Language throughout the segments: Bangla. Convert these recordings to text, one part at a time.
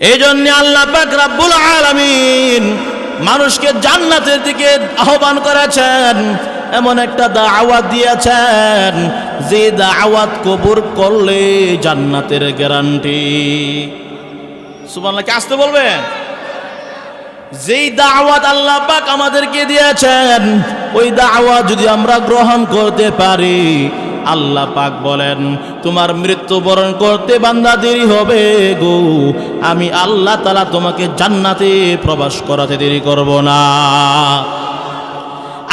এই জন্য আল্লাহ পাক রব্বুল আলামিন মানুষকে জান্নাতের দিকে আহ্বান করেছেন, এমন একটা দাওয়াত দিয়েছেন যে দাওয়াত কবুল করলে জান্নাতের গ্যারান্টি। সুবহানাল্লাহ, কি আসতে বলবেন? যেই দাওয়াত আল্লাহ পাক আমাদেরকে দিয়েছেন ওই দাওয়াত যদি আমরা গ্রহণ করতে পারি, আল্লাহ পাক বলেন তোমার মৃত্যুবরণ করতে বান্দা দেরি হবে গো, আমি আল্লাহ তাআলা তোমাকে জান্নাতে প্রবেশ করাতে দেরি করব না।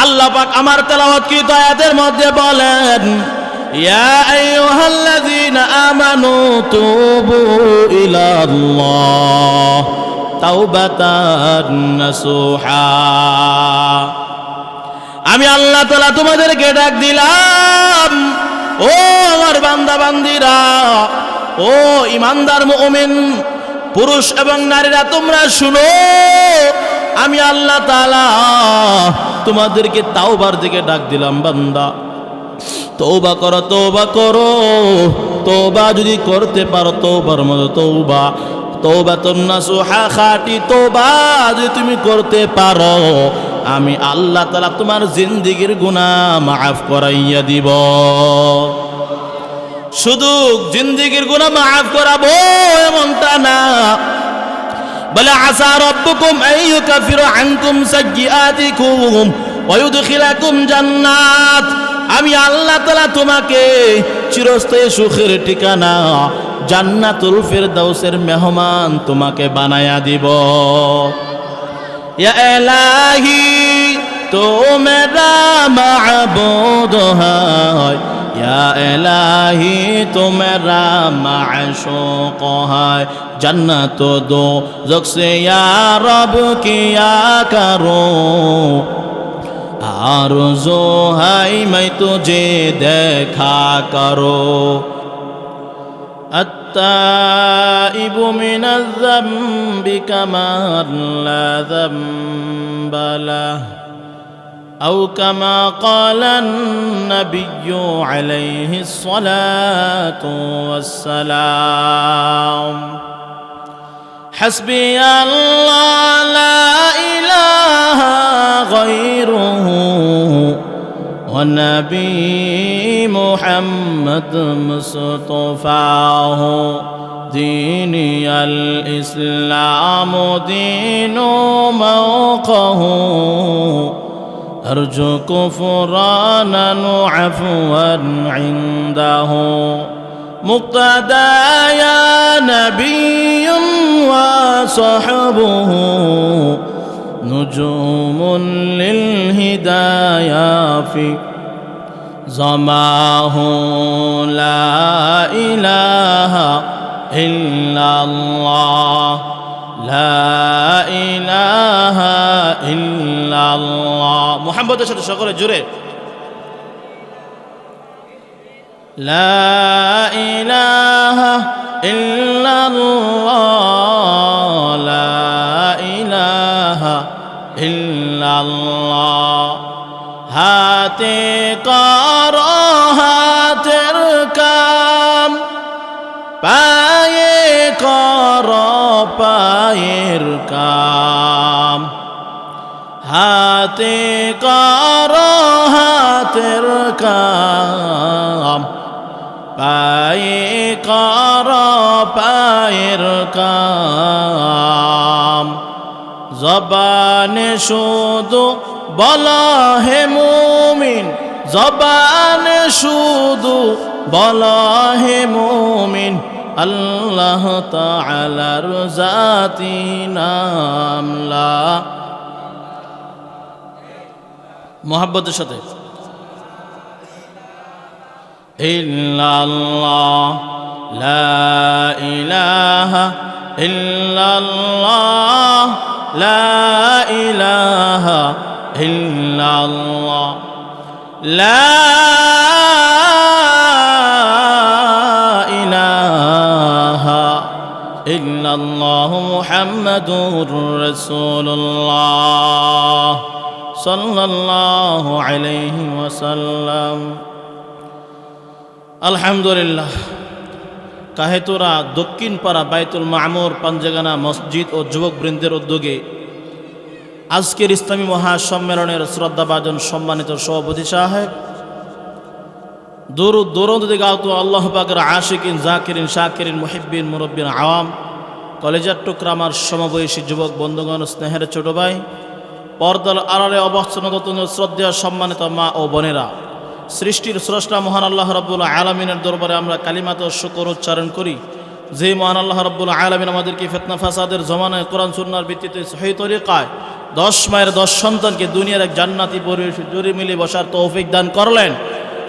আল্লাহ পাক আমার তেলাওয়াতকৃত আয়াতের মধ্যে বলেন, ইয়া আইয়ুহাল্লাযীনা আমানু তুবু ইলাল্লাহ তাওবাতান নাসুহা। আমি আল্লাহ তাআলা তোমাদেরকে ডাক দিলাম, ও আমার বান্দা বান্দিরা, ও ঈমানদার মুমিন পুরুষ এবং নারীরা, তোমরা শুনো, আমি আল্লাহ তাআলা তোমাদেরকে তাওবার দিকে ডাক দিলাম। বান্দা তওবা করো, তওবা করো, তওবা যদি করতে পারো, তওবার মতো তওবা, তওবাতুন নাসুহা, খাঁটি তওবা যদি তুমি করতে পারো, আমি আল্লাহ তাআলা তোমার জিন্দেগীর গুনাহ মাফ করাইয়া দিব। শুধু জিন্দেগীর গুনাহ মাফ করাবো এমনটা না, বলে আসা রাব্বুকুম আইয়ুকাফিরু আনকুম সাইয়্যাতিকুম ওয়া ইউদখিলাকুম জান্নাত। আমি আল্লাহ তাআলা তোমাকে চিরস্থায়ী সুখের ঠিকানা জান্নাতুল ফিরদাউসের মেহমান তোমাকে বানায়া দিব। ইয়া ইলাহি তো মেরা মাবুদ হয়, ইয়া ইলাহি তো মেরা মাশুক হয়, जन्नत दो ज़ख से या रब किया करो, आरज़ू है मैं तुझे देखा करो। अत्ताइबु मिनज़्ज़म्बि कमन ला ज़म्ब लह, औ कमा क़ालन नबिय्यु अलैहि स्सलातु वस्सलाम। हस्बी अल्लाह ला इलाहा गैरुहु व नबी मुहम्मद मुस्तफ़ाहु, दीनी अल इस्लाम दीनु मौक़हु, अर्जु कुफ़रानन अफ़वन इंदहु। मुक़्तदा या नबियुन व सहबुहु, नुजूमुन लिल हिदाया फी ज़माहु, ला इलाहा इल्लल्लाह, ला इलाहा इल्लल्लाह। मुहम्मদের সাথে সকলে জুড়ে লা ইলাহা ইল্লাল্লাহ, লা ইলাহা ইল্লাল্লাহ। হাতে করো হাতের কাম, পায়ে করো পায়ের কাম, হাতে করো হাতের কাম, পায়ে করো পায়ের কাম। জবানে শুধু বলো হে মুমিন, জবানে শুধু বলো হে মুমিন, আল্লাহ তাআলার জাতি নাম লা। মুহাব্বতের সাথে ইল্লাল্লাহ, লা ইলাহা ইল্লাল্লাহ, লা ইলাহা ইল্লাল্লাহ, লা ইলাহা ইল্লাল্লাহু মুহাম্মাদুর রাসূলুল্লাহ সাল্লাল্লাহু আলাইহি ওয়াসাল্লাম। আলহামদুলিল্লাহ, কাহেতুরা দক্ষিণ পাড়া বাইতুল মামুর পাঞ্জেগানা মসজিদ ও যুবকবৃন্দের উদ্যোগে আজকের ইসলামী মহাসম্মেলনের শ্রদ্ধাভাজন সম্মানিত সভাপতি সাহেব, দূর দূরান্ত থেকে আগত আল্লাহ পাকের আশিকিন, জাকিরিন, শাকিরিন, মুহিব্বিন, মুরব্বিন, আওয়াম, কলেজার টুকরা, আমার সমবয়সী যুবক বন্ধুগণ, স্নেহের ছোট ভাই, পর্দার আড়ালে অবস্থানরত শ্রদ্ধেয় সম্মানিত মা ও বোনেরা, সৃষ্টির স্রষ্টা মহান আল্লাহ রাব্বুল আলামিনের দরবারে আমরা কালিমাত ও শুকর উচ্চারণ করি। যে মহান আল্লাহ রাব্বুল আলামিন আমাদেরকে ফিতনা ফাসাদের জমানায় কোরআন সুন্নাহর ভিত্তিতে সহিহ তরিকায় 10 মায়ের 10 সন্তানকে দুনিয়ার এক জান্নাতি পরিবেশে জুড়ে মিলে বসার তৌফিক দান করলেন।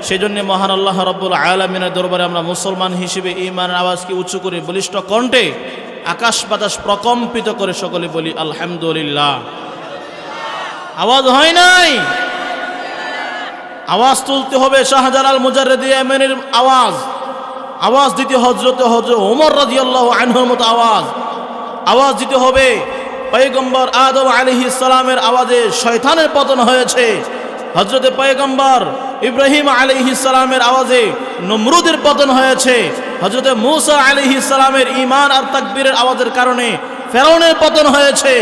সেজন্য মহান আল্লাহ রাব্বুল আলামিনের দরবারে আমরা মুসলমান হিসেবে ঈমানের আওয়াজকে উঁচু করে বলিষ্ঠ কণ্ঠে আকাশ বাতাস প্রকম্পিত করে সকলে বলি আলহামদুলিল্লাহ। আওয়াজ হয় নাই? আওয়াজ তুলতে হবে শাহজালাল মুজাররিদি ইয়ামানির আওয়াজ দিতে হযরত ওমর রাদিয়াল্লাহু আনহুর মতো আওয়াজ দিতে হবে। পয়গম্বর আদম আলাইহিস সালামের আওয়াজে শয়তানের পতন হয়েছে। হযরতে পয়গম্বর ইব্রাহিম আলাইহিস সালামের আওয়াজে নমরুদের পতন হয়েছে। হযরতে মূসা আলাইহিস সালামের ঈমান আর তাকবীরের আওয়াজের কারণে ফেরাউনের পতন হয়েছে।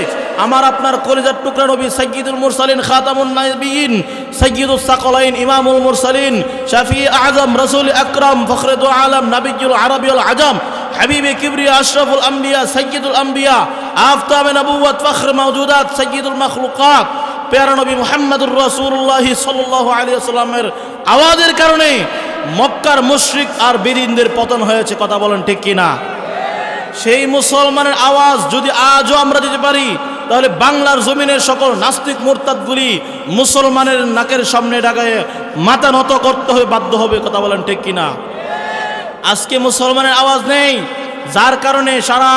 আমার আপনার কলিজার টুকরা নবী সাইয়্যিদুল মুরসালিন, খাতামুন নবিয়্যিন, সাইয়্যিদুস সাকলাইন, ইমামুল মুরসালিন, শাফি আযম, রাসূল আকরাম, ফখরুল আলম, নবিয়্যুল আরবিয়ুল আজম, হাবিবে কিবরিয়া, আশরাফুল আম্বিয়া, সাইয়্যিদুল আম্বিয়া, আফতাবে নবুওয়াত, ফখর মাওজুদাত, সাইয়্যিদুল মাখলুকাত, প্যারা নবী মুহাম্মদুর রাসূলুল্লাহ সাল্লাল্লাহু আলাইহি ওয়াসাল্লামের আওয়াজের কারণে মক্কার মুশরিক আর বেদিনদের পতন হয়েছে। কথা বলেন ঠিক কিনা? সেই মুসলমানের আওয়াজ যদি আজও আমরা দিতে পারি, তাহলে বাংলার জমিনের সকল নাস্তিক মুরতাদগুলি মুসলমানের নাকের সামনে ডাকায় মাথা নত করতে হবে, বাধ্য হবে। কথা বলেন ঠিক কিনা? আজকে মুসলমানের আওয়াজ নেই, যার কারণে সারা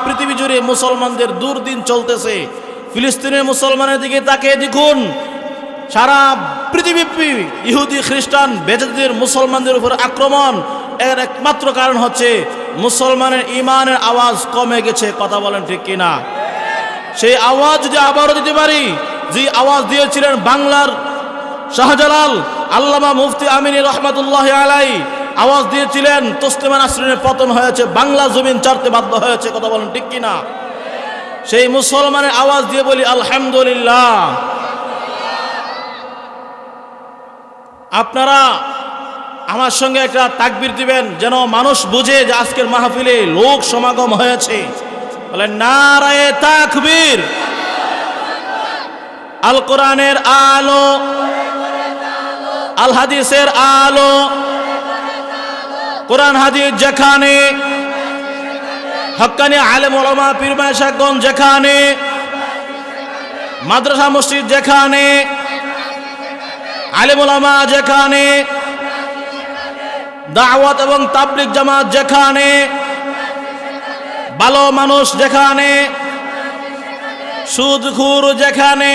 পৃথিবী জুড়ে মুসলমানদের দুর্দিন চলতেছে। ফিলিস্তিনের মুসলমানের দিকে তাকিয়ে দেখুন, সারা পৃথিবীব্যাপী ইহুদি, খ্রিস্টান, বেজাতিদের মুসলমানদের উপর আক্রমণ। এর একমাত্র কারণ হচ্ছে মুসলমানের ঈমানের আওয়াজ কমে গেছে। কথা বলেন ঠিক কিনা? সেই আওয়াজ যদি আবারও দিতে পারি, যে আওয়াজ দিয়েছিলেন বাংলার শাহজালাল আল্লামা মুফতি আমিনী রহমাতুল্লাহ আলাইহি, আওয়াজ দিয়েছিলেন তসলিমা নাসরিনের পতন হয়েছে, বাংলা জমিন ছাড়তে বাধ্য হয়েছে। কথা বলেন ঠিক কিনা? সেই মুসলমানের আওয়াজ দিয়ে বলি আলহামদুলিল্লাহ। আপনারা আমার সঙ্গে একটা তাকবীর দিবেন, যেন মানুষ বুঝে যে আজকের মাহফিলে লোক সমাগম হয়েছে। বলেন নারায়ে তাকবীর। আল কোরআনের আলো, আল হাদিসের আলো, কোরআন হাদিস যেখানে, হক্কানি আলেম ওলামা পীর মাশায়েখগণ যেখানে, মাদ্রাসা মসজিদ যেখানে, আলেম ওলামা যেখানে, দাওয়াত এবং তাবলীগ জামাত যেখানে, ভালো মানুষ যেখানে, সুদখোর যেখানে,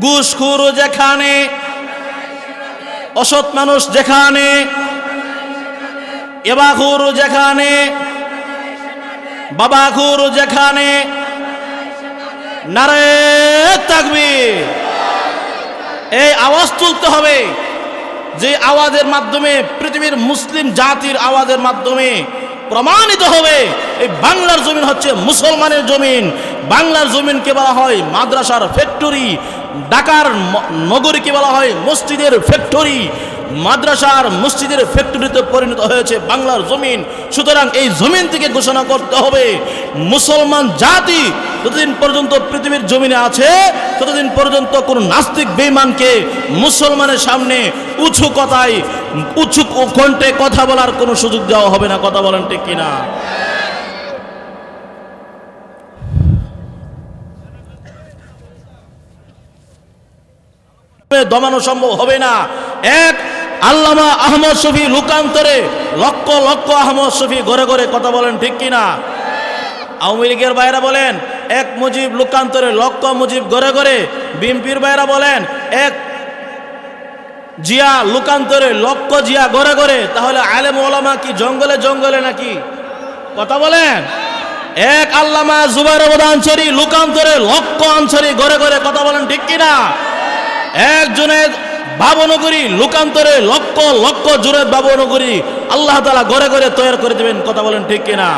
ঘুষখোর যেখানে, অসৎ মানুষ যেখানে, এবাখোর যেখানে, বাবাখোর যেখানে, নারায়ে তাকবীর। এই আওয়াজ তুলতে হবে, যে আওয়াজের মাধ্যমে পৃথিবীর মুসলিম জাতির আওয়াজের মাধ্যমে প্রমাণিত হবে এই বাংলার জমিন হচ্ছে মুসলমানের জমিন। বাংলার জমিনকে বলা হয় মাদ্রাসার ফ্যাক্টরি, ঢাকার নগরীকে বলা হয় মসজিদের ফ্যাক্টরি। মাদ্রাসার মসজিদের ফ্যাক্টরিতে পরিণত হয়েছে বাংলার জমিন। সুতরাং এই জমিন থেকে ঘোষণা করতে হবে, মুসলমান জাতি যতদিন পর্যন্ত পৃথিবীর জমিনে আছে, ততদিন পর্যন্ত কোন নাস্তিক বেঈমানকে মুসলমানের সামনে উঁচু কণ্ঠে কথা বলার কোনো সুযোগ দেওয়া হবে না। কথা বলেন ঠিক কিনা? দমানো সম্ভব হবে না। এক আল্লামা আহমদ শফি লোকান্তরে লক্ষ লক্ষ আহমদ শফি ঘরে ঘরে। কথা বলেন ঠিক কিনা? আওয়ামী লীগের ভাইরা বলেন এক মুজিব লোকান্তরে লক্ষ মুজিব ঘরে ঘরে। বিএনপির ভাইরা বলেন এক জিয়া লোকান্তরে লক্ষ জিয়া ঘরে ঘরে। তাহলে আলেম ওলামা কি জঙ্গলে জঙ্গলে নাকি? কথা বলেন। এক আল্লামা জুবাইর আনসারী লোকান্তরে লক্ষ আনসারী ঘরে ঘরে। কথা বলেন ঠিক কিনা? একজনের বাবনগরী লোকান্তরে লক্ষ লক্ষ জুরেদ বাবনগরী আল্লাহ তাআলা ঘরে ঘরে তৈরি করে দেবেন। কথা বলেন ঠিক কিনা?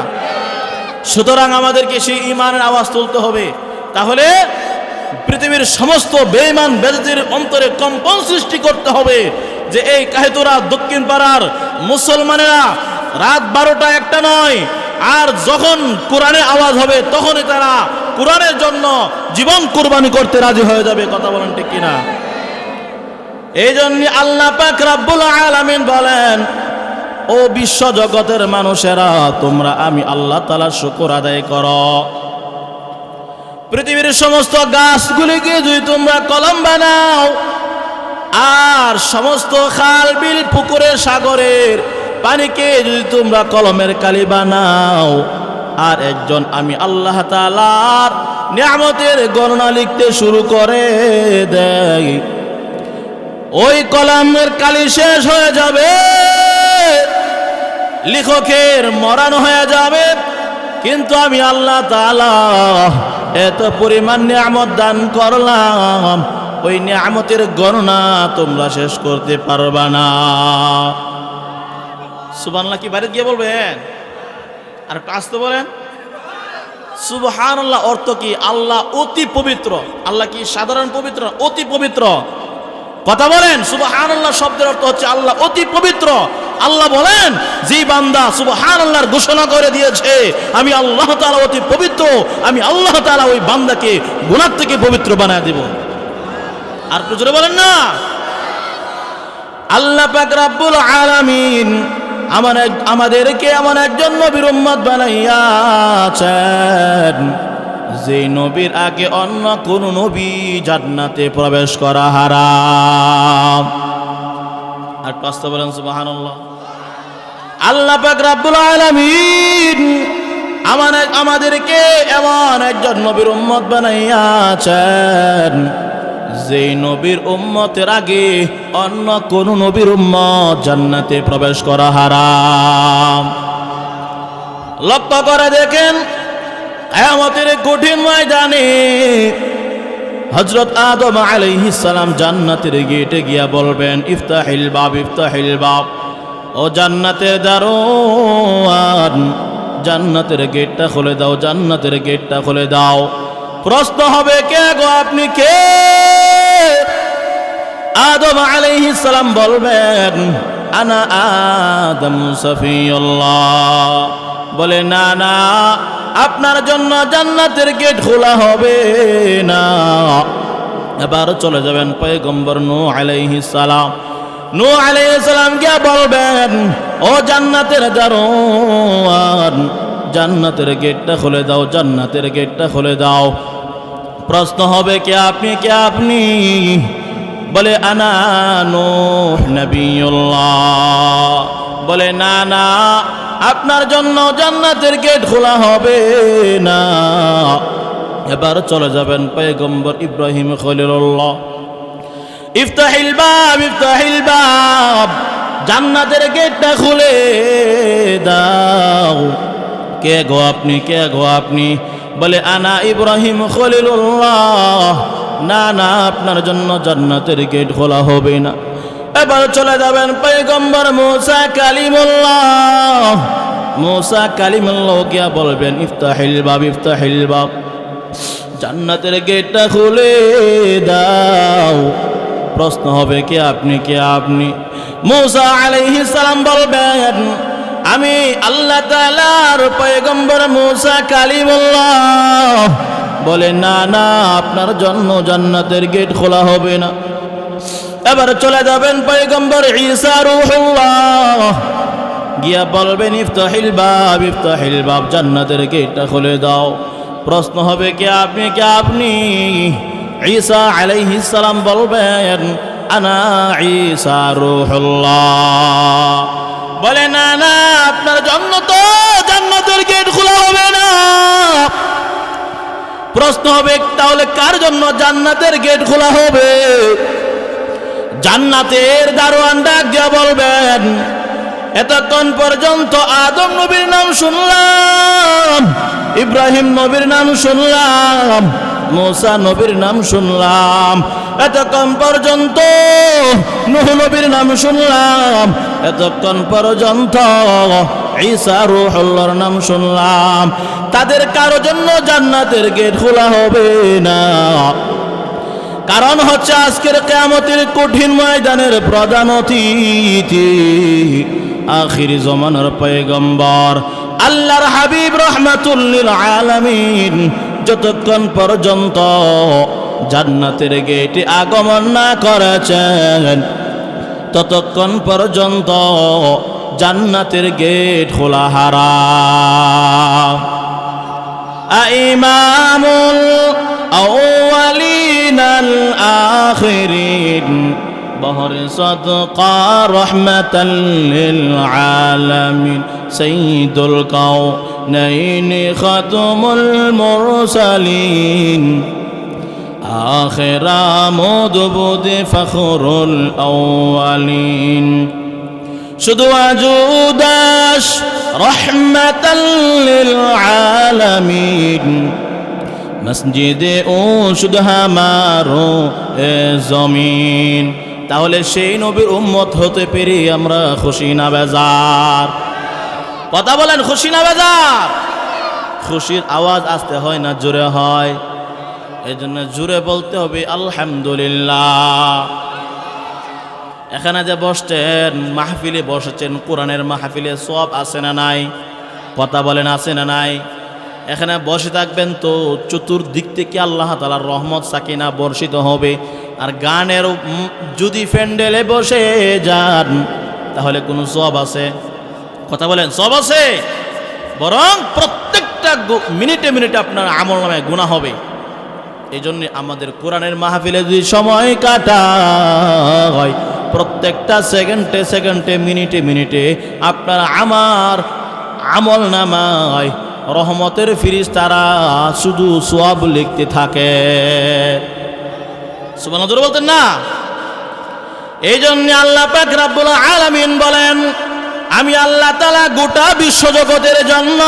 সুতরাং আমাদেরকে সেই ঈমানের আওয়াজ তুলতে হবে। তাহলে পৃথিবীর সমস্ত বেঈমান বেঈমানদের অন্তরে কম্পন সৃষ্টি করতে হবে যে এই কাহেতুরা দক্ষিণ পাড়ার মুসলমানেরা রাত 12টা 1টা নয়, আর যখন কোরআনের আওয়াজ হবে তখনই তারা কোরআনের জন্য জীবন কুরবানি করতে রাজি হয়ে যাবে। কথা বলেন ঠিক কিনা? এই জন্য আল্লাহ পাক রব্বুল আলামিন বলেন, ও বিশ্ব জগতের মানুষেরা, তোমরা আমি আল্লাহ তাআলার শুকর আদায় করো। পৃথিবীর সমস্ত গাছগুলিকে যদি তোমরা কলম বানাও, আর সমস্ত খাল বিল পুকুরের সাগরের পানিকে যদি তোমরা কলমের কালি বানাও, আর একজন আমি আল্লাহ তাআলার নিয়ামতের গণনা লিখতে শুরু করে দেয়, ওই কলমের কালি শেষ হয়ে যাবে, লেখকের মরণ হয়ে যাবে, কিন্তু আমি আল্লাহ তাআলা এত পরিমাণ নিয়ামত দান করলাম, ওই নিয়ামতের গণনা তোমরা শেষ করতে পারবা না। সুবহানাল্লাহ কি বাড়িতে গিয়ে বলবেন? আর একটু আসতে বলেন সুবহানাল্লাহ। অর্থ কি? আল্লাহ অতি পবিত্র। আল্লাহ কি সাধারণ পবিত্র? অতি পবিত্র। কথা বলেন। সুবহানাল্লাহ শব্দের অর্থ হচ্ছে আল্লাহ অতি পবিত্র। আল্লাহ বলেন, যে বান্দা সুবহানাল্লাহর ঘোষণা করে দিয়েছে আমি আল্লাহ তাআলা অতি পবিত্র, আমি আল্লাহ তাআলা ওই বান্দাকে গুনাহ থেকে পবিত্র বানায় দেব। আর একটু জোরে বলেন না। আল্লাহ পাক রব্বুল আলামিন আমাদেরকে এমন একজন নবীর উম্মত বানাইয়াছেন যে নবীর আগে অন্য কোন নবী জান্নাতে প্রবেশ করা হারাম। আর পাঁচটা বলেন সুবহানাল্লাহ। আল্লাহ পাক রব্বুল আলামিন আমাদেরকে এমন একজন নবীর উম্মত বানাইয়াছেন যে নবীর উম্মতের আগে অন্য কোন নবীর উম্মত জান্নাতে প্রবেশ করা হারাম। লক্ষ্য করে দেখেন, কিয়ামতের কঠিন ময়দানে হযরত আদম আলাইহিস সালাম জান্নাতের গেটে গিয়া বলবেন, ইফতাহিল বাব, ইফতাহিল বাব, ও জান্নাতের দারোয়ান, জান্নাতের গেটটা খুলে দাও, জান্নাতের গেটটা খুলে দাও। প্রশ্ন হবে, কে গো আপনি কে? আদম আলাইহিস সালাম বলবেন, আনা আদম সফিউল্লাহ। বলে, না না, আপনার জন্য জান্নাতের গেট খোলা হবে না। এবার চলে যাবেন পয়গম্বর নূহ আলাইহিস সালাম। নূহ আলাইহিস সালাম গিয়া বলবেন, ও জান্নাতের দারোয়ান, জান্নাতের গেটটা খুলে দাও, জান্নাতের গেটটা খুলে দাও। প্রশ্ন হবে, কে আপনি, কে আপনি? বলে, আনা নূহ নবিয়ুল্লাহ। বলে, না না, আপনার জন্য জান্নাতের গেট খোলা হবে না। এবার চলে যাবেন পয়গম্বর ইব্রাহিম খলিলুল্লাহ। ইফতাহিল বাব, ইফতাহিল বাব, জান্নাতের গেটটা খুলে দাও। কে গো আপনি, কে গো আপনি? বলে, আনা ইব্রাহিম খলিলুল্লাহ। না না, আপনার জন্য জান্নাতের গেট খোলা হবে না। এবার চলে যাবেন পয়গম্বর মুসা কালিমুল্লাহ। মুসা কালিমুল্লাহ গিয়া বলবেন, ইফতাহিল বাব, ইফতাহিল বাব, জান্নাতের গেটটা খুলে দাও। প্রশ্ন হবে, কে আপনি, কে আপনি? মুসা আলাইহিস সালাম বলবেন, আমি আল্লাহ তাআলার পয়গম্বর মুসা কালিমুল্লাহ। বলে, না না, আপনার জন্য জান্নাতের গেট খোলা হবে না। এবার চলে যাবেন পয়গম্বর ঈসা রূহুল্লাহ। গিয়া বলবেন, ইফতাহিল বাব, ইফতাহিল বাব, জান্নাতের গেটটা খুলে দাও। প্রশ্ন হবে, কে আপনি, কে আপনি? ঈসা আলাইহিস সালাম বলবেন, আনা ঈসা রূহুল্লাহ। বলে, না না, আপনার জন্য তো জান্নাতের গেট খোলা হবে না। প্রশ্ন হবে, তাহলে কার জন্য জান্নাতের গেট খোলা হবে? জান্নাতের দারোয়ান ডাক দিয়া বলবেন, এতক্ষণ পর্যন্ত আদম নবীর নাম শুনলাম, ইব্রাহিম নবীর নাম শুনলাম, মুসা নবীর নাম শুনলাম, এতক্ষণ পর্যন্ত নূহ নবীর নাম শুনলাম, এতক্ষণ পর্যন্ত ঈসা রূহুল্লাহর নাম শুনলাম। তাদের কারো জন্য জান্নাতের গেট খোলা হবে না। কারণ হচ্ছে আজকের কিয়ামতের কঠিন ময়দানের প্রধান অতিথি আখির জামানার পয়গম্বর আল্লাহর হাবিব রাহমাতুল লিল আলামিন যতক্ষণ পর্যন্ত জান্নাতের গেটে আগমন না করেছেন ততক্ষণ পর্যন্ত জান্নাতের গেট খোলা হারাম। ইমামুল আউয়ালিন আল আখিরিন বহর সাদকা রাহমাতাল লিল আলামিন সাইয়্যিদুল কাউনাইন খাতামুল মুরসালিন আখিরা মুদবুদ ফখরুল আউয়ালিন শুধু আজুদাস রাহমাতাল লিল আলামিন মসজিদে ও শুধু হামারো এ জমিন। তাহলে সেই নবীর উম্মত হতে পেরে আমরা খুশি না বেজার? কথা বলেন, খুশি না বেজার? খুশির আওয়াজ আসতে হয় না জোরে হয়? এই জন্য জোরে বলতে হবে আলহামদুলিল্লাহ। এখানে যে বসছেন, মাহফিলে বসেছেন, কোরআনের মাহফিলে সব আছে না নাই? কথা বলেন, আছে না নাই? এখানে বসে থাকবেন তো চতুর্দিক থেকে আল্লাহ তাআলার রহমত সাকিনা বর্ষিত হবে। আর গানের যদি প্যান্ডেলে বসে যান তাহলে কোনো সওয়াব আছে? কথা বলেন, সওয়াব আছে? বরং প্রত্যেকটা মিনিটে মিনিটে আপনার আমলনামায় গুনাহ হবে। এই জন্য আমাদের কোরআনের মাহফিলে যদি সময় কাটায় প্রত্যেকটা সেকেন্ডে সেকেন্ডে মিনিটে মিনিটে আপনার আমার আমলনামায় রহমতের ফেরেশতারা শুধু সওয়াব লিখতে থাকে। সুবহানাল্লাহ বলতেন না? এই জন্য আল্লাহ পাক রব্বুল আলামিন বলেন, আমি আল্লাহ তাআলা গোটা বিশ্বজগতের জন্য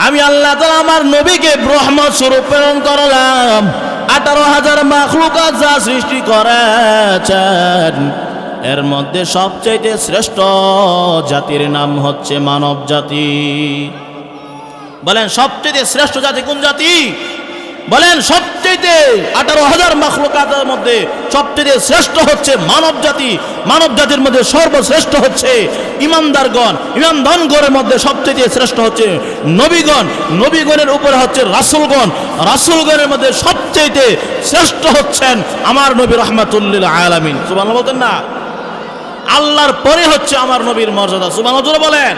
আমি আল্লাহ তাআলা আমার নবীকে রহমত স্বরূপ প্রেরণ করলাম। 18,000 মাখলুকাত যা সৃষ্টি করেছেন এর মধ্যে সবচেয়ে শ্রেষ্ঠ জাতির নাম হচ্ছে মানব জাতি। বলেন সবচেয়ে শ্রেষ্ঠ জাতি কোন জাতি? বলেন সবচেয়ে 18,000 মাখলুকাতের মধ্যে সবচেয়ে শ্রেষ্ঠ হচ্ছে মানব জাতি। মানব জাতির মধ্যে সর্বশ্রেষ্ঠ হচ্ছে ইমানদারগণ। ইমানদারগণের মধ্যে সবচেয়ে শ্রেষ্ঠ হচ্ছে নবীগণ। নবীগণের উপরে হচ্ছে রাসূলগণ। রাসূলগণের মধ্যে সবচেয়ে শ্রেষ্ঠ হচ্ছেন আমার নবী রাহমাতুল লিল আলামিন। সুবহানাল্লাহ বলতেন না? আল্লাহর পরে হচ্ছে আমার নবীর মর্যাদা। সুবহানাল্লাহ বলেন।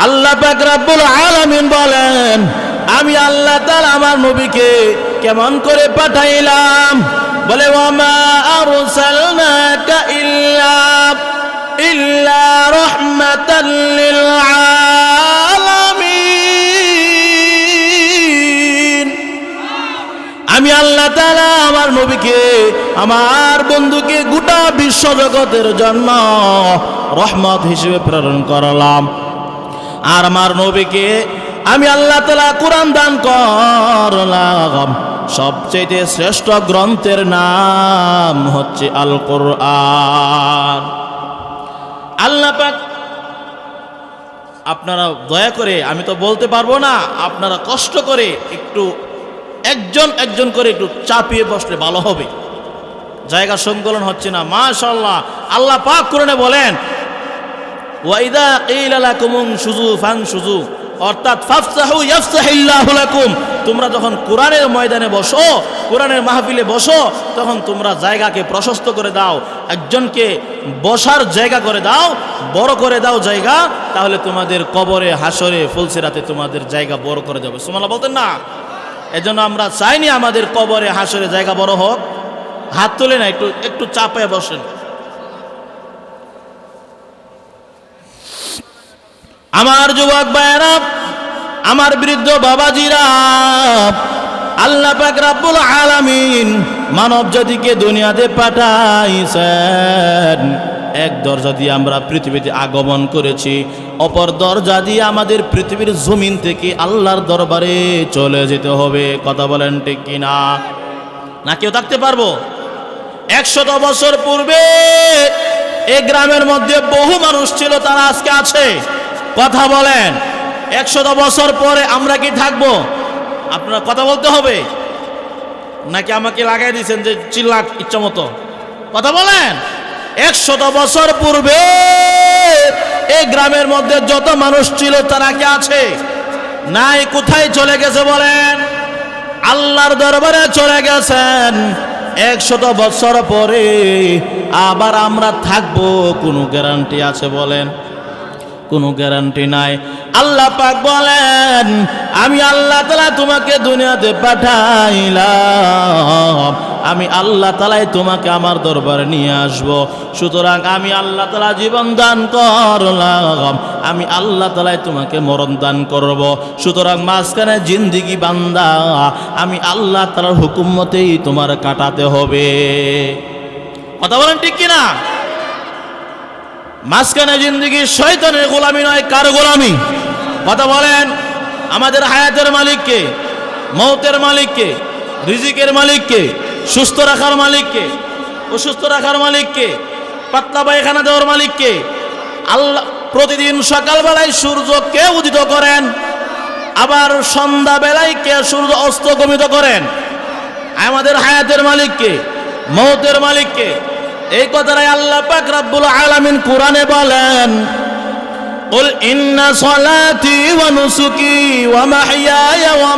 আল্লাহ পাক রব্বুল আলামিন বলেন, আমি আল্লাহ তাআলা আমার নবীকে কেমন করে পাঠাইলাম? বলে ওয়ামা আরসালনাকা ইল্লা রাহমাতাল লিল আলামিন। আমি আল্লাহ তাআলা আমার নবীকে, আমার বন্ধুকে গোটা বিশ্বজগতের জন্য রহমত হিসেবে প্রেরণ করলাম। আর আমার নবীকে আমি আল্লাহ তাআলা কোরআন দান করলাম। সবচেয়ে শ্রেষ্ঠ গ্রন্থের নাম হচ্ছে আল কোরআন। আল্লাহ পাক আপনারা দয়া করে, আমি তো বলতে পারবো না, আপনারা কষ্ট করে একটু একজন একজন করে একটু চাপিয়ে বসলে ভালো হবে। জায়গা সংকলন হচ্ছে না। মাশাআল্লাহ, আল্লাহ পাক কোরআনে বলেন ওয়াইদা কিলা লাকুম শুজু ফানশুজু, অর্থাৎ ফাফসাহু ইয়াফসাহিল্লাহু লাকুম। তোমরা যখন কোরআনের ময়দানে বসো, কোরআনের মাহফিলে বসো, তখন তোমরা জায়গাকে প্রশস্ত করে দাও, একজনকে বসার জায়গা করে দাও, বড় করে দাও জায়গা, তাহলে তোমাদের কবরে হাসরে ফুলসিরাতে তোমাদের জায়গা বড় করে যাবে। সুবহানাল্লাহ বলতেন না? এজন্য আমরা চাইনি আমাদের কবরে হাসরে জায়গা বড় হোক। হাত তুলে না, একটু একটু চাপায় বসেন। আমার যুবক ভাইয়েরা, আমার বৃদ্ধ বাবাজিরা, আল্লাহ পাক রব্বুল আলামিন মানব জাতিকে দুনিয়াতে পাঠাইছেন। এক দরজা দিয়ে আমরা পৃথিবীতে আগমন করেছি, অপর দরজা দিয়ে আমাদের পৃথিবীর জমিন থেকে আল্লাহর দরবারে চলে যেতে হবে। কথা বলেন ঠিক কিনা? না কেউ থাকতে পারবো? 100 বছর পূর্বে এই গ্রামের মধ্যে বহু মানুষ ছিল, তারা আজকে আছে? কথা বলেন। 100 বছর পরে আমরা কি থাকবো? আপনারা কথা বলতে হবে, নাকি আমাকে লাগাই দিয়েছেন যে চিল্লা ইচ্ছা মতো? কথা বলেন। 100 বছর পূর্বে এই গ্রামের মধ্যে যত মানুষ ছিল তারা কি আছে? নাই। কোথায় চলে গেছে বলেন? আল্লাহর দরবারে চলে গেছেন। 100 বছর পরে আবার আমরা থাকবো, কোনো গ্যারান্টি আছে বলেন? কোনো গ্যারান্টি নাই। আল্লাহ পাক বলেন, আমি আল্লাহ তাআলা তোমাকে দুনিয়াতে পাঠাইলাম, আমি আল্লাহ তাআলাই তোমাকে আমার দরবারে নিয়ে আসব। সুতরাং আমি আল্লাহ তাআলা জীবন দান করলাম, আমি আল্লাহ তাআলাই তোমাকে মরণ দান করব। সুতরাং মাঝখানে জিন্দেগি বান্দা আমি আল্লাহ তাআলার হুকুম মতেই তোমার কাটাতে হবে। কথা বলেন ঠিক কিনা? মাঝখানে জিন্দেগি শয়তানের গোলামি নয়, কার গোলামি? কথা বলেন। আমাদের হায়াতের মালিককে, মৌতের মালিককে, রিজিকের মালিককে, সুস্থ রাখার মালিককে, অসুস্থ রাখার মালিককে, পাতলা পায়খানা দেওয়ার মালিককে। আল্লাহ প্রতিদিন সকালবেলায় সূর্যকে উদিত করেন, আবার সন্ধ্যাবেলায় কে সূর্য অস্তগমিত করেন। আমাদের হায়াতের মালিককে, মৌতের মালিককে। এই কথাটাই আল্লাহ পাক রব্বুল আলামিন কোরআনে বলেন, কুল ইন্না সলাতি ওয়া নুসুকি ওয়া মাহইয়ায়া ওয়া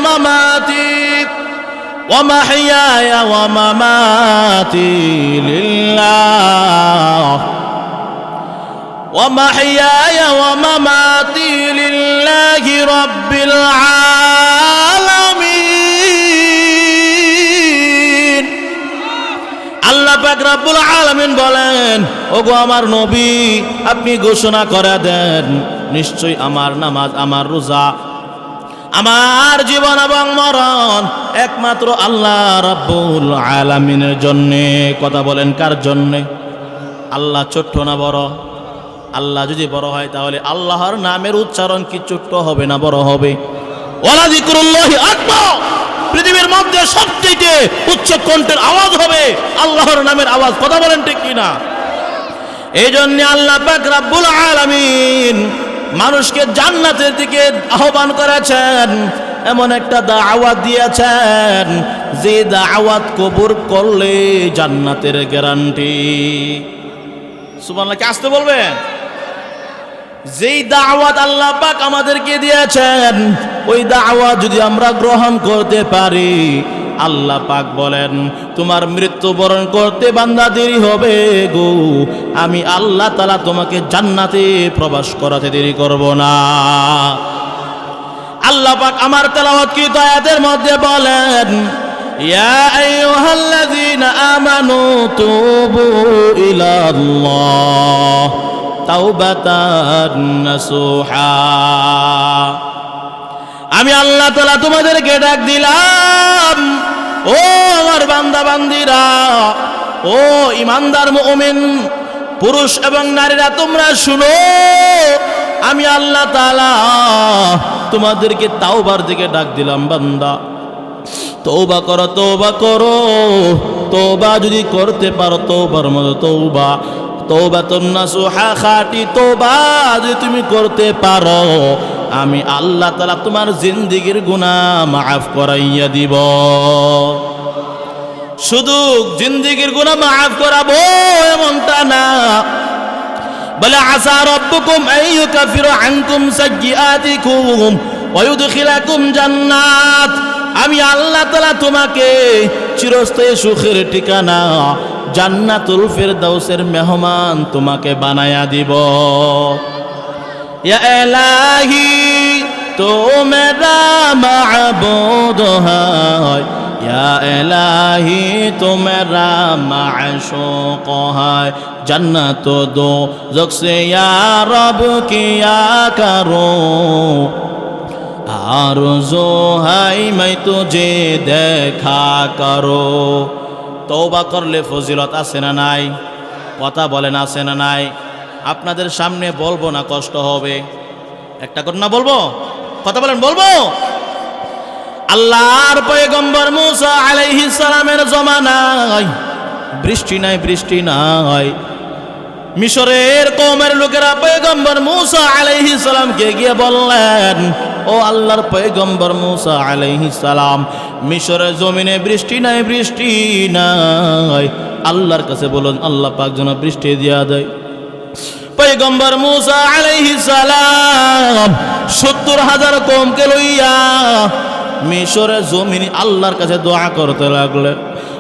মামাতি লিল্লাহি রাব্বিল আলামিন। আল্লাহ পাক রব্বুল আলামিন বলেন, ওগো আমার নবী, আপনি ঘোষণা করে দেন, নিশ্চয়ই আমার নামাজ, আমার রোজা, আমার জীবন এবং মরণ একমাত্র আল্লাহ রাব্বুল আলামিনের জন্য। কথা বলেন, কার জন্য? আল্লাহ ছোট্ট না বড়? আল্লাহ যদি বড় হয় তাহলে আল্লাহর নামের উচ্চারণ কি ছোট্ট হবে না বড় হবে? ওয়ালা যিকরুল্লাহি আকবার। পৃথিবীর মধ্যে সবচেয়ে উচ্চ কণ্ঠের আওয়াজ হবে আল্লাহর নামের আওয়াজ। কথা বলেন ঠিক কিনা? এই জন্য আল্লাহ পাক রব্বুল আলামিন মানুষকে জান্নাতের দিকে আহ্বান করেছেন, এমন একটা দাওয়াত দিয়েছেন যে দাওয়াত কবুল করলে জান্নাতের গ্যারান্টি। সুবহানাল্লাহ, কে আসতে বলবেন? যেই দাওয়াত আল্লাহ পাক আমাদেরকে দিয়েছেন, ওই দাওয়াত যদি আমরা গ্রহণ করতে পারি, আল্লাহ পাক বলেন, তোমার মৃত্যুবরণ করতে বান্দা দেরি হবে গো, আমি আল্লাহ তাআলা তোমাকে জান্নাতে প্রবেশ করাতে দেরি করব না। আল্লাহ পাক আমার তেলাওয়াতকৃত আয়াতের মধ্যে বলেন, ইয়া আইয়ুহাল্লাযীনা আমানু তুবু ইলাল্লাহ তাওবাতান নাসুহা। আমি আল্লাহ তাআলা তোমাদেরকে ডাক দিলাম, ও আমার বান্দা বান্দিরা, ও ইমানদার মুমিন পুরুষ এবং নারীরা, তোমরা শুনো, আমি আল্লাহ তাআলা তোমাদেরকে তাওবার দিকে ডাক দিলাম। বান্দা, তওবা করো, তওবা করো। তওবা যদি করতে পারো, তওবার মতো তওবা, তওবাতুন নাসুহা, খাঁটি তওবা যদি তুমি করতে পারো, আমি আল্লাহ তাআলা তোমার জিন্দেগির গুনাহ মাফ করাইয়া দিব। শুধু জিন্দেগির গুনাহ মাফ করাবো এমনটা না, বলে আসা রাব্বুকুম আইয়ুকাফিরা আনকুম সাইয়্যাতিকুম ওয়া ইউদখিলাকুম জান্নাত। আমি আল্লাহ তাআলা তোমাকে চিরস্থায়ী সুখের ঠিকানা জান্নাতুল ফিরদাউসের মেহমান তোমাকে বানায়া দিব। ইয়া ইলাহি তো মেরা মাবুদ হয়, ইয়া ইলাহি তো মেরা মাশূক হয়, जन्नत दो ज़ख से या रब किया करो, आरज़ू है मैं तुझे देखा करो। तौबा करले फजिলত আছে না নাই? কথা বলেন আছে না নাই? আপনাদের সামনে বলবো না, কষ্ট হবে, একটা ঘটনা বলবো, কথা বলেন, বলবো। আল্লাহর পয়গম্বর মূসা আলাইহিস সালামের জমানায় বৃষ্টি নাই, বৃষ্টি নাই। মিশরের কওমের লোকেরা পয়গম্বর মূসা আলাইহিস সালামকে গিয়ে বললেন, ও আল্লাহর পয়গম্বর মূসা আলাইহিস সালাম, মিশরের জমিনে বৃষ্টি নাই, বৃষ্টি নাই। আল্লাহর কাছে বলুন, আল্লাহ পাক যেন বৃষ্টি দিয়া দেয়। পয়গম্বর মূসা আলাইহিস সালাম ৭০,০০০ কওমকে লইয়া মিশরের জমিনে আল্লাহর কাছে দোয়া করতে লাগলেন,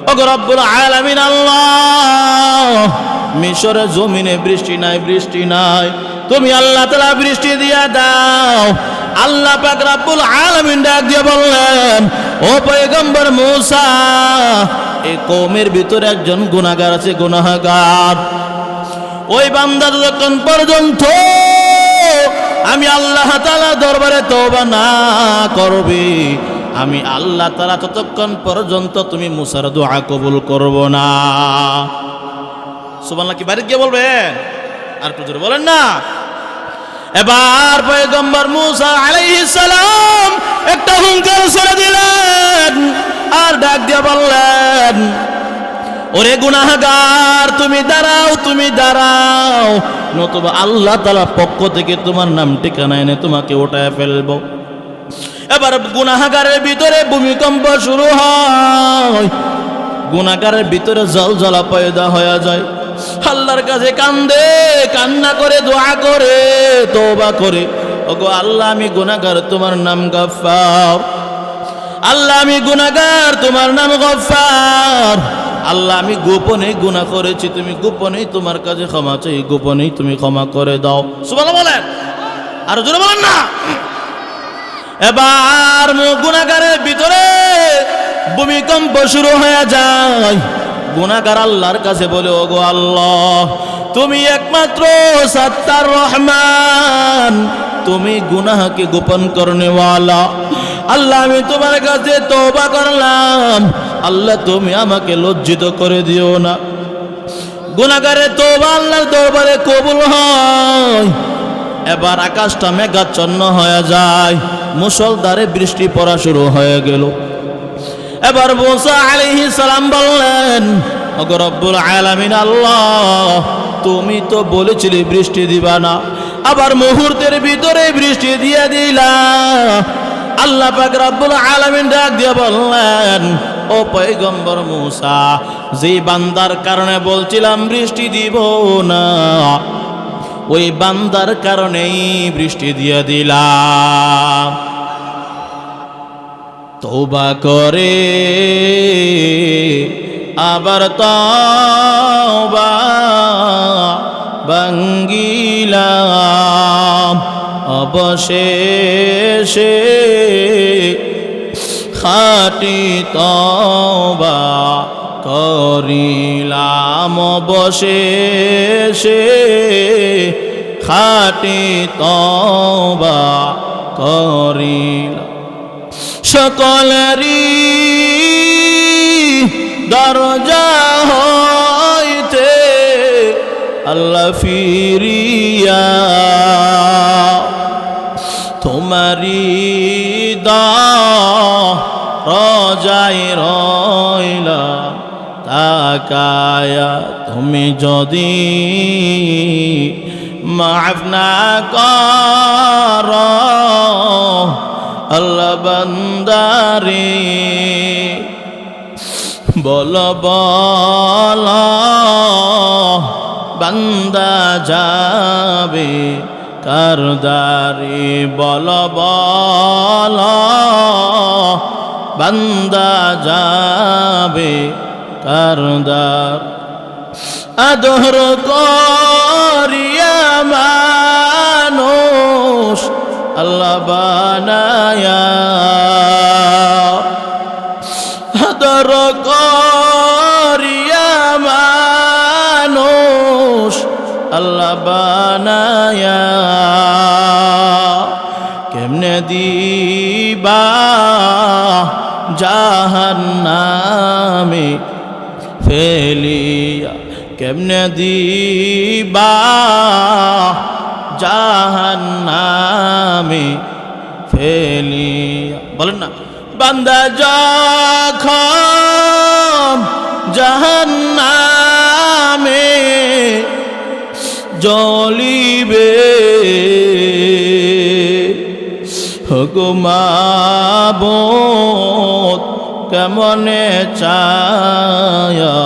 ওগো রব্বুল আলামিন আল্লাহ, মিশরের জমিনে বৃষ্টি নাই, বৃষ্টি নাই, তুমি আল্লাহ তাআলা বৃষ্টি দিয়া দাও। আল্লাহ পাক রব্বুল আলামিন ডাক দিয়ে বললেন, ও পয়গম্বর মূসা, এই কওমের ভিতরে একজন গুনাহগার আছে, গুনাহগার। ওই বান্দা যতক্ষণ পর্যন্ত আমি আল্লাহ তাআলা দরবারে তওবা না করবে, আমি আল্লাহ তাআলা ততক্ষণ পর্যন্ত তুমি মুসার দোয়া কবুল করব না। সুবহানাল্লাহ। কি বাড়ি গিয়ে বলবেন? আর একটু জোরে বলেন না। এবার পয়গম্বর মূসা আলাইহিস সালাম একটা হুঙ্কার ছেড়ে দিলেন আর ডাক দিয়ে বললেন, ওরে গুনাহগার, তুমি দাঁড়াও, তুমি দাঁড়াও, নতুবা আল্লাহ তাআলা পক্ষ থেকে তোমার নাম ঠিকানা এনে তোমাকে উঠায় ফেলবো। এবার গুনাহগারের ভিতরে ভূমিকম্প শুরু হয়, গুনাহগারের ভিতরে জলজলা পয়দা হয়ে যায়। আল্লাহর কাছে কান্দে, কান্না করে, দোয়া করে, তওবা করে, ওগো আল্লাহ, আমি গুনাহগার, তোমার নাম গফফার। আল্লাহ, আমি গুনাহগার, তোমার নাম গফফার। আল্লাহ, আমি গোপনে গুনাহ করেছি, তুমি গোপনেই তোমার কাছে ক্ষমা চাই, গোপনেই তুমি ক্ষমা করে দাও। সুবহানাল্লাহ বলেন, আর জোরে বলেন না। এবার গুনাহগারের ভিতরে ভূমিকম্প শুরু হয়ে যায়। গুনাহগার আল্লাহর কাছে বলে, ওগো আল্লাহ, তুমি একমাত্র সত্তার রহমান, তুমি গুনাহকে গোপন করনেওয়ালা। আল্লাহ, আমি তোমার কাছে তওবা করলাম, আল্লাহ তুমি আমাকে লজ্জিত করে দিও না। গুনাহগারের তওবা আল্লাহর দরবারে কবুল হয়। এবার আকাশটা মেঘাচ্ছন্ন হয়ে যায়, মুষলধারে বৃষ্টি পড়া শুরু হয়ে গেল। এবার মূসা আলাইহিস সালাম বললেন, ওগো রব্বুল আলামিন আল্লাহ, তুমি তো বলেছিলে বৃষ্টি দিবা না, আবার মুহূর্তের ভিতরে বৃষ্টি দিয়ে দিলা। আল্লাহ পাক রব্বুল আলামিন ডাক দিয়ে বললেন, ও পয়গম্বর মূসা, যে বান্দার কারণে বলছিলাম বৃষ্টি দিব না, ওই বান্দার কারণেই বৃষ্টি দিয়ে দিলাম। তওবা করে আবার তওবা ভাঙ্গিলাম, অবশেষে খাঁটি তওবা করিলাম, অবশেষে খাঁটি তওবা করিলাম। সকলেরই দরজা হইতে আল্লাহ ফিরিয়া তোমারি দরজায় রইলাম তাকায়া। তুমি যদি মাফ না করো আল্লাহ বান্দারে, বল বল বান্দা যাবে কারদারে, বল বল বান্দা যাবে কারদার। আদর করিয়া মানুষ আল্লাহ বানায়া, আদর করিয়া মানুষ আল্লাহ বানায়া। কেমনে দিবা জাহান্নামে ফেলিয়া, কেমনে দিবা জাহান্নামে ফেলিয়া। বলেন না, বান্দা যখন জাহান্নামে জ্বলিবে গো মাবুদ কেমনে চায়া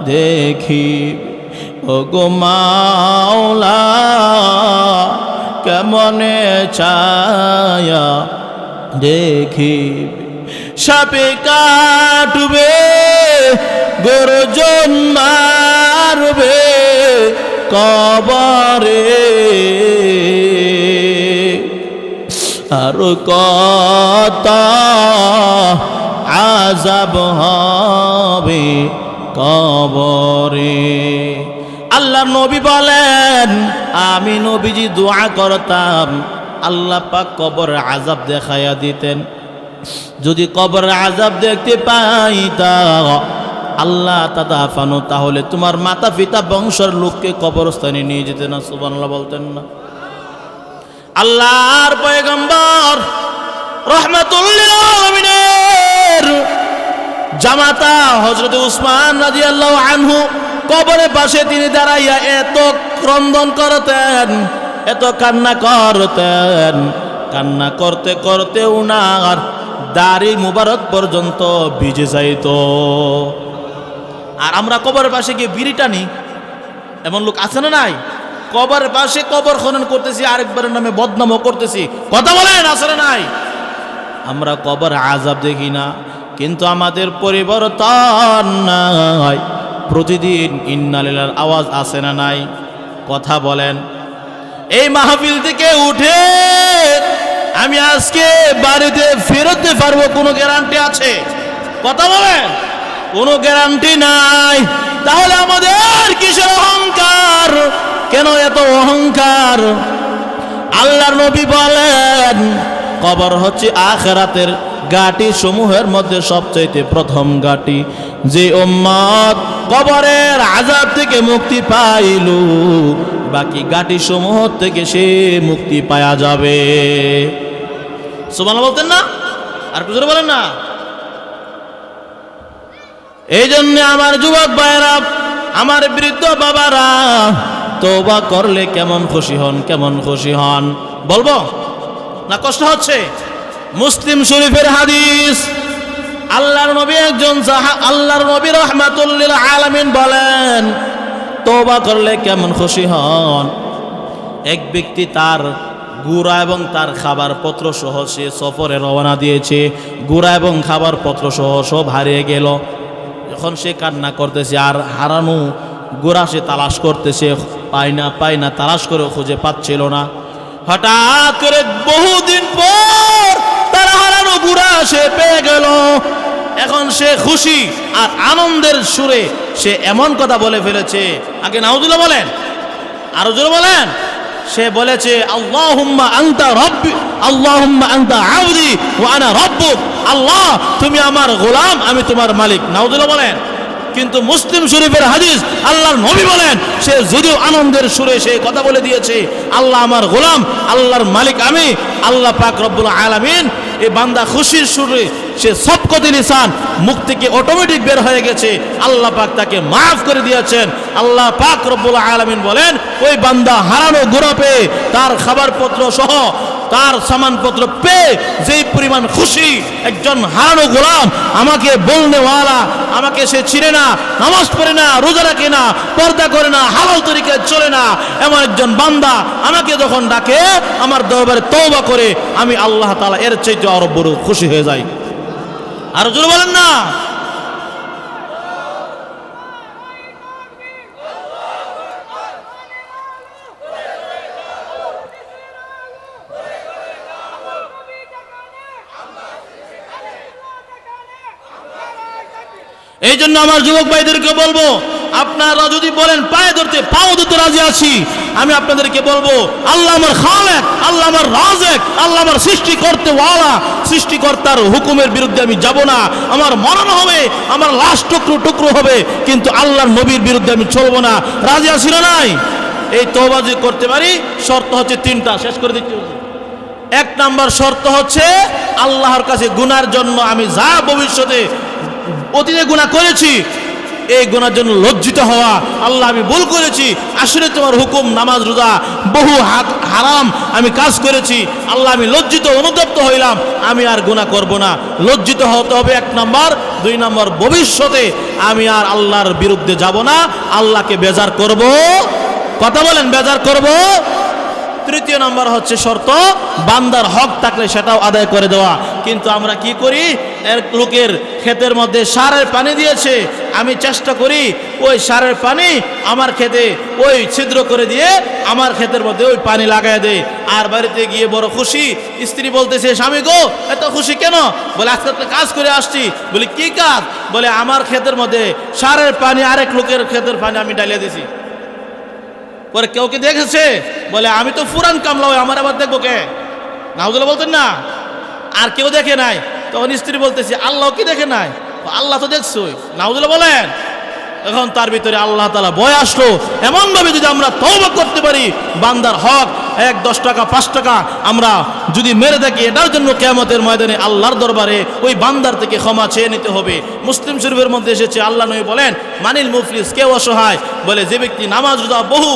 দেখি গো মাওলা কেমনে চায়া দেখি সাপে কাটবে গর্জন মারবে কবরে আর কত আযাব হবে কবরে। আল্লাহ নবী বলেন আমি নবীজি দোয়া করতাম আল্লাহ পাক কবরের আযাব দেখাইয়া দিতেন। যদি কবরের আযাব দেখতে পাইতাম আল্লাহ তাদাফানু তাহলে তোমার মাতা পিতা বংশের লোককে কবরস্থানে নিয়ে যেতেন না। সুবহানাল্লাহ বলতেন না? আল্লাহর পয়গম্বর রাহমাতুল লিল আলামিনের জামাতা হযরত উসমান রাদিয়াল্লাহু আনহু কবরের পাশে তিনি দাঁড়াইয়া এত ক্রন্দন করতেন, এত কান্না করতেন, কান্না করতে করতে উনার দাড়ি মুবারক পর্যন্ত ভিজে যাইত। আর আমরা কবরের পাশে গিয়ে বিড়ি টানি, এমন লোক আছে না নাই? কবরের পাশে কবর খনন করতেছি, আরেকবারের নামে বদনামও করতেছি। কথা বলেন আছে না নাই? আমরা কবর আযাব দেখি না, কিন্তু আমাদের পরিবর্তন নাই। প্রতিদিন ইন্না লিল্লাহির আওয়াজ আছে না নাই? কথা বলেন। এই মাহফিল থেকে উঠে আমি আজকে বাড়িতে ফেরতে পারবো কোনো গ্যারান্টি আছে? কথা বলেন। কোনো গ্যারান্টি নাই। তাহলে আমাদের কিসের অহংকার? কেন এত অহংকার? আল্লাহর নবী বলেন কবর হচ্ছে আখিরাতের ঘাটি সমূহের মধ্যে সবচাইতে প্রথম ঘাটি। যে উম্মত কবরের আযাব থেকে মুক্তি পাইল বাকি ঘাটি সমূহ থেকে সে মুক্তি পাওয়া যাবে। সুবহানাল্লাহ বলতেন না? আর কিছু বলেন না? এই জন্য আমার যুবক ভাইরা, আমার বৃদ্ধ বাবারা, তওবা করলে কেমন খুশি হন, কেমন খুশি হন বলবো না? কষ্ট হচ্ছে? মুসলিম শরীফের হাদিস, আল্লাহর নবী আল্লাহর নবী রাহমাতুল লিল আলামিন বলেন তওবা করলে কেমন খুশি হন। এক ব্যক্তি তার গুড়া এবং তার খাবার পত্র সহ সে সফরে রওনা দিয়েছে, গুড়া এবং খাবার পত্র সহ সব হারিয়ে গেল। এখন সে কান্না করতেছে আর হারানো গুড়া সে তালাশ করতেছে, পায় না, তালাশ করে খুঁজে পাচ্ছিল না। হঠাৎ করে বহুদিন পর তার হারানো গুড়া সে পেয়ে গেল। এখন সে খুশি আর আনন্দের সুরে সে এমন কথা বলে ফেলেছে, আগে নাউযুবিল্লাহ বলেন, আরো জোরে বলেন। সে বলেছে আল্লাহুম্মা আনতা রাব্বি, আল্লাহুম্মা আনতা আবদি ওয়া আনা রাব্বুক। আল্লাহ তুমি আমার গোলাম, আমি তোমার মালিক। নাউযুবিল্লাহ বলেন। কিন্তু মুসলিম শরীফের হাদিস, আল্লাহর নবী বলেন সে যদিও আনন্দের সুরে সে কথা বলে দিয়েছে আল্লাহ আমার গোলাম, আল্লাহর মালিক আমি, আল্লাহ পাক রব্বুল আলামিন এই বান্দা খুশির সুরে সে সবকতে লিসান মুখ থেকে অটোমেটিক বের হয়ে গেছে, আল্লাহ পাক তাকে মাফ করে দিয়েছেন। আল্লাহ পাক রব্বুল আলামিন বলেন ওই বান্দা হারানো গুড়া পেয়ে তার খাবারপত্র সহ তার সামানপত্র পেয়ে যেই পরিমাণ খুশি, একজন হারানো গোলাম আমাকে বলনেওয়ালা, আমাকে সে চিনে না, নামাজ পড়ে না, রোজা রাখে না, পর্দা করে না, হালাল তরিকায় চলে না, এমন একজন বান্দা আমাকে যখন ডাকে আমার দরবারে তওবা করে, আমি আল্লাহ তাআলা এর চাইতে আরো বড় খুশি হয়ে যাই। আরো জোরে বলেন না? এই জন্য আমার যুবক ভাইদেরকে বলবো, আপনারা যদি বলেন পায়ে ধরতে পাও ধরতে রাজি আছি, আমি আপনাদেরকে বলবো আল্লাহ আমার খালেক, আল্লাহ আমার রাজেক, আল্লাহ আমার সৃষ্টি করতে ওয়ালা, সৃষ্টিকর্তার হুকুমের বিরুদ্ধে আমি যাব না। আমার মরণ হবে, আমার লাশ টুকরো টুকরো হবে, কিন্তু আল্লাহর নবীর বিরুদ্ধে আমি চলবো না। রাজি আছি না নাই? এই তওবা যে করতে পারি, শর্ত হচ্ছে তিনটা, শেষ করে দিচ্ছি। এক নাম্বার শর্ত হচ্ছে আল্লাহর কাছে গুনার জন্য আমি যা ভবিষ্যতে অতীতে গুনাহ করেছি এই গুনার জন্য লজ্জিত হওয়া। আল্লাহ আমি ভুল করেছি, আসলে তোমার হুকুম নামাজ রোজা বহু হারাম আমি কাজ করেছি, আল্লাহ আমি লজ্জিত অনুতপ্ত হইলাম, আমি আর গুনাহ করব না। লজ্জিত হতে হবে এক নাম্বার। দুই নাম্বার, ভবিষ্যতে আমি আর আল্লাহর বিরুদ্ধে যাব না, আল্লাহকে বেজার করব। কথা বলেন, বেজার করব। তৃতীয় নাম্বার হচ্ছে শর্ত, বান্দার হক থাকলে সেটাও আদায় করে দেওয়া। কিন্তু আমরা কি করি, এক লোকের ক্ষেতের মধ্যে সারের পানি দিয়েছে, আমি চেষ্টা করি ওই সারের পানি আমার ক্ষেতে ওই ছিদ্র করে দিয়ে আমার ক্ষেতের মধ্যে ওই পানি লাগায় দেয়। আর বাড়িতে গিয়ে বড় খুশি, স্ত্রী বলতেছে, স্বামী গো এত খুশি কেন? বলে আজকে একটা কাজ করে আসছি। বলি কি কাজ? বলে আমার ক্ষেতের মধ্যে সারের পানি আরেক লোকের ক্ষেতের পানি আমি ডালিয়ে দিছি। পরে কেউ কি দেখেছে? বলে আমি তো ফুরান কামলা, আমার আবার দেখবো কে? নাউজুবিল্লাহ বলতেন না। আর কেউ দেখে নাই। তখন স্ত্রী বলতেছে, আল্লাহ কি দেখে নাই? আল্লাহ তো দেখছই। নাউজুবিল্লাহ বলেন। এখন তার ভিতরে আল্লাহ তাআলা ভয় আসলো। এমনভাবে যদি আমরা তওবা করতে পারি, বান্দার হক 1, 10 টাকা 5 টাকা আমরা যদি মেরে থাকি, এটার জন্য কিয়ামতের ময়দানে আল্লাহর দরবারে ওই বান্দার থেকে ক্ষমা চেয়ে নিতে হবে। মুসলিম শরীফের মধ্যে এসেছে, আল্লাহ নবী বলেন, মানিল মুফলিস, কেউ অসহায়? বলে যে ব্যক্তি নামাজ রোজা বহু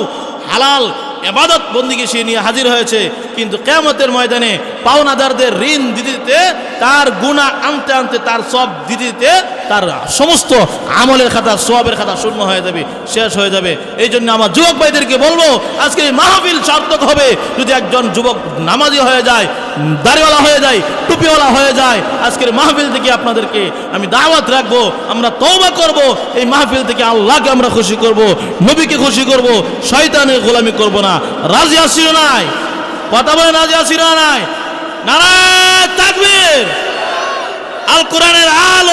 হালাল ইবাদত বন্দিগি সে নিয়ে হাজির হয়েছে, কিন্তু কিয়ামতের ময়দানে পাওনাদারদের ঋণ দিতে দিতে, তার গুনাহ আনতে আনতে, তার সব দিতে দিতে তার সমস্ত আমলের খাতা, সওয়াবের খাতা শূন্য হয়ে যাবে, শেষ হয়ে যাবে। এই জন্য আমার যুবক ভাইদেরকে বলবো, আজকে এই মাহফিল সার্থক হবে যদি একজন যুবক নামাজি হয়ে যায়, দাড়িওয়ালা হয়ে যায়, টুপিওয়ালা হয়ে যায়। আজকের মাহফিল থেকে আপনাদেরকে আমি দাওয়াত রাখবো, আমরা তওবা করব, এই মাহফিল থেকে আল্লাহকে আমরা খুশি করব, নবীকে খুশি করব, শয়তানের গোলামি করব না। রাজি আছি না নাই? কথা বলেন, রাজি আছি না নাই? নারায়ে তাকবীর। আল কোরআনের আলো